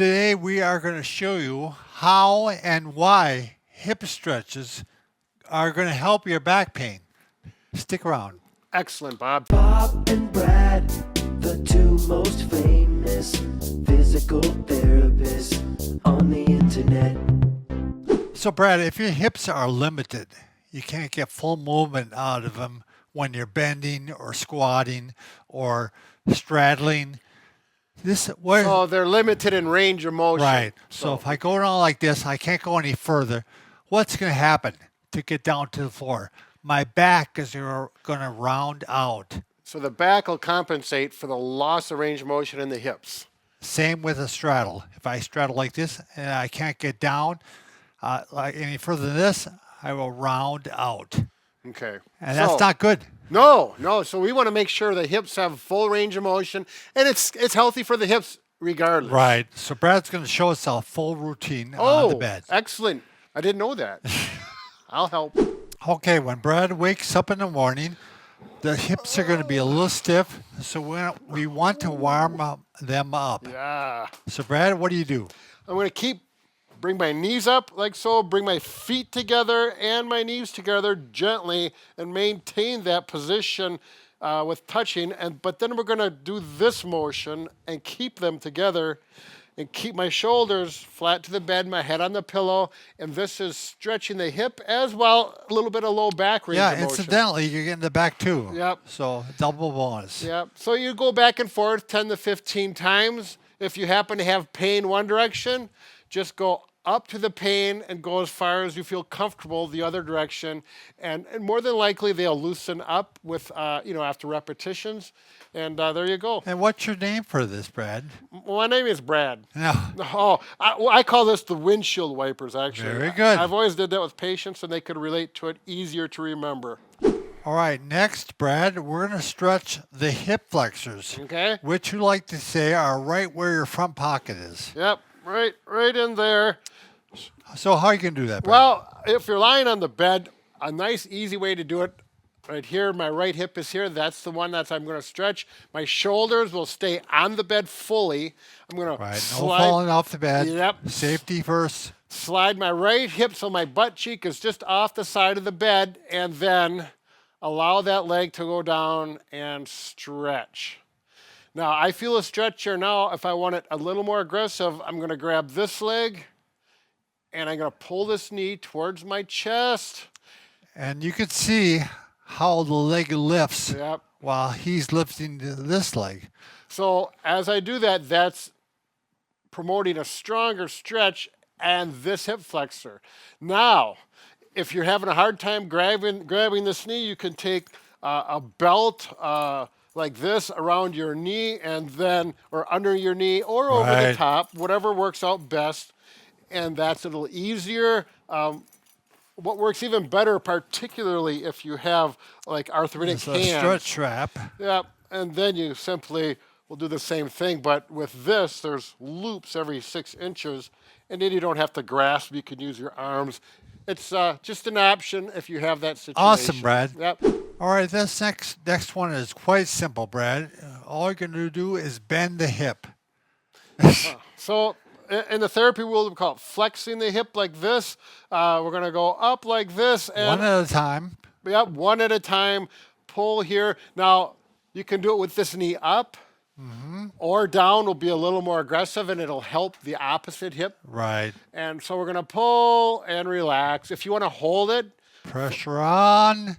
Today we are going to show you how and why hip stretches are going to help your back pain. Stick around. Excellent, Bob. Bob and Brad, the two most famous physical therapists on the internet. So Brad, if your hips are limited, you can't get full movement out of them when you're bending or squatting or straddling. So they're limited in range of motion. Right. So if I go down like this, I can't go any further. What's going to happen to get down to the floor? My back is going to round out. So the back will compensate for the loss of range of motion in the hips. Same with a straddle. If I straddle like this and I can't get down like any further than this, I will round out. Okay. And that's not good. No. So we want to make sure the hips have full range of motion, and it's healthy for the hips regardless. Right. So Brad's going to show us a full routine on the bed. Excellent. I didn't know that. I'll help. Okay, when Brad wakes up in the morning, the hips are going to be a little stiff, so we want to warm them up. Yeah. So Brad, what do you do? I'm going to bring my knees up like so, bring my feet together and my knees together gently and maintain that position with touching. But then we're going to do this motion and keep them together and keep my shoulders flat to the bed, my head on the pillow. And this is stretching the hip as well, a little bit of low back range of motion. Incidentally, you're getting the back too. Yep. So double bonus. Yep. So you go back and forth 10 to 15 times. If you happen to have pain one direction, just go up to the pain and go as far as you feel comfortable the other direction. And more than likely, they'll loosen up with, after repetitions. And there you go. And what's your name for this, Brad? My name is Brad. No. Oh, I call this the windshield wipers, actually. Very good. I've always did that with patients, and they could relate to it, easier to remember. All right, next, Brad, we're going to stretch the hip flexors. Okay. Which you like to say are right where your front pocket is. Yep, right in there. So how are you going to do that, Brad? Well, if you're lying on the bed, a nice, easy way to do it, right here, my right hip is here. That's the one I'm going to stretch. My shoulders will stay on the bed fully. I'm going to no slide. falling off the bed. Yep. Safety first. Slide my right hip so my butt cheek is just off the side of the bed, and then allow that leg to go down and stretch. Now, I feel a stretch here now. If I want it a little more aggressive, I'm going to grab this leg, and I'm going to pull this knee towards my chest. And you can see how the leg lifts Yep. while he's lifting this leg. So as I do that, that's promoting a stronger stretch and this hip flexor. Now, if you're having a hard time grabbing this knee, you can take a belt like this around your knee and then, or under your knee or over the top, whatever works out best. And that's a little easier. What works even better, particularly if you have like arthritic hands. A stretch strap. Yep, and then you simply will do the same thing, but with this, there's loops every 6 inches, and then you don't have to grasp. You can use your arms. It's just an option if you have that situation. Awesome, Brad. Yep. All right, this next one is quite simple, Brad. All you're going to do is bend the hip. So in the therapy world, we call it flexing the hip like this. We're going to go up like this. And one at a time. Yep, one at a time. Pull here. Now, you can do it with this knee up. Or down will be a little more aggressive, and it'll help the opposite hip. Right. And so we're going to pull and relax. If you want to hold it. Pressure on,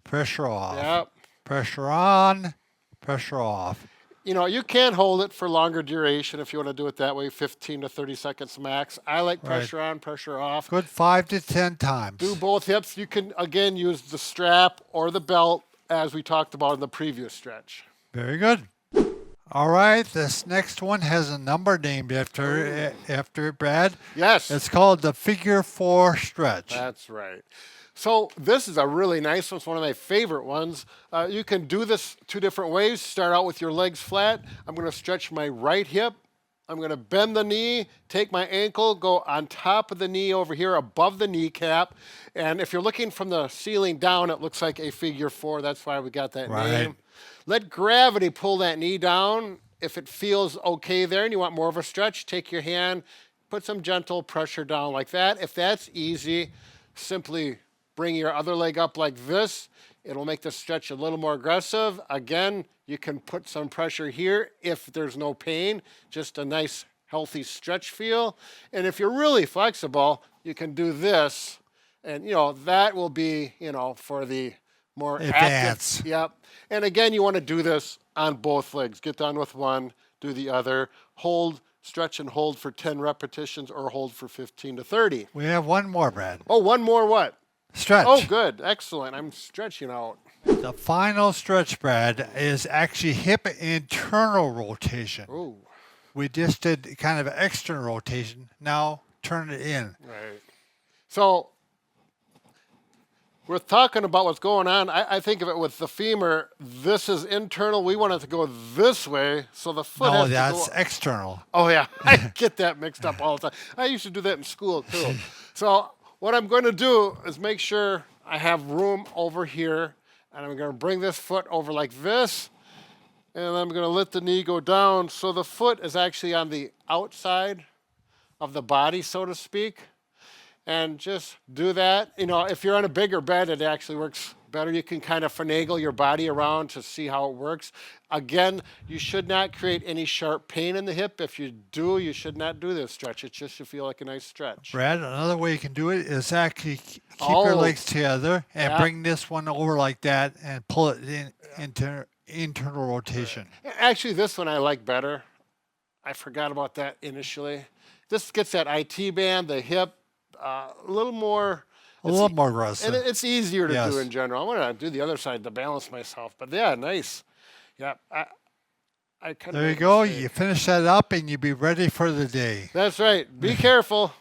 pressure off. Yep. Pressure on, pressure off. You can hold it for longer duration if you want to do it that way, 15 to 30 seconds max. I like pressure on, pressure off. Good 5 to 10 times. Do both hips. You can, again, use the strap or the belt as we talked about in the previous stretch. Very good. All right, this next one has a number named after it, Brad. Yes. It's called the figure 4 stretch. That's right. So this is a really nice one. It's one of my favorite ones. You can do this 2 different ways. Start out with your legs flat. I'm going to stretch my right hip. I'm going to bend the knee, take my ankle, go on top of the knee over here above the kneecap. And if you're looking from the ceiling down, it looks like a figure 4. That's why we got that name. Let gravity pull that knee down if it feels okay there and you want more of a stretch, take your hand, put some gentle pressure down like that. If that's easy, simply bring your other leg up like this. It'll make the stretch a little more aggressive. Again, you can put some pressure here if there's no pain, just a nice healthy stretch feel. And if you're really flexible, you can do this. And, that will be, for the more Advance. active. Yep. And again, you want to do this on both legs. Get done with one, do the other. Hold, stretch and hold for 10 repetitions or hold for 15 to 30. We have one more, Brad. Oh, one more what? Stretch. Oh, good. Excellent. I'm stretching out. The final stretch, Brad, is actually hip internal rotation. Ooh. We just did kind of external rotation. Now turn it in. Right. So we're talking about what's going on. I think of it with the femur. This is internal. We want it to go this way, so the foot No, has that's to go. external. Oh, yeah. I get that mixed up all the time. I used to do that in school, too. So what I'm going to do is make sure I have room over here, and I'm going to bring this foot over like this, and I'm going to let the knee go down so the foot is actually on the outside of the body, so to speak. And just do that. If you're on a bigger bed, it actually works better. You can kind of finagle your body around to see how it works. Again, you should not create any sharp pain in the hip. If you do, you should not do this stretch. It just should feel like a nice stretch. Brad, another way you can do it is actually keep your legs together and bring this one over like that and pull it into internal rotation. Actually, this one I like better. I forgot about that initially. This gets that IT band, the hip, a little more aggressive. And it's easier to Yes. do in general. I want to do the other side to balance myself. But yeah, nice. Yeah, I kind of. There you go. You finish that up and you'll be ready for the day. That's right. Be careful.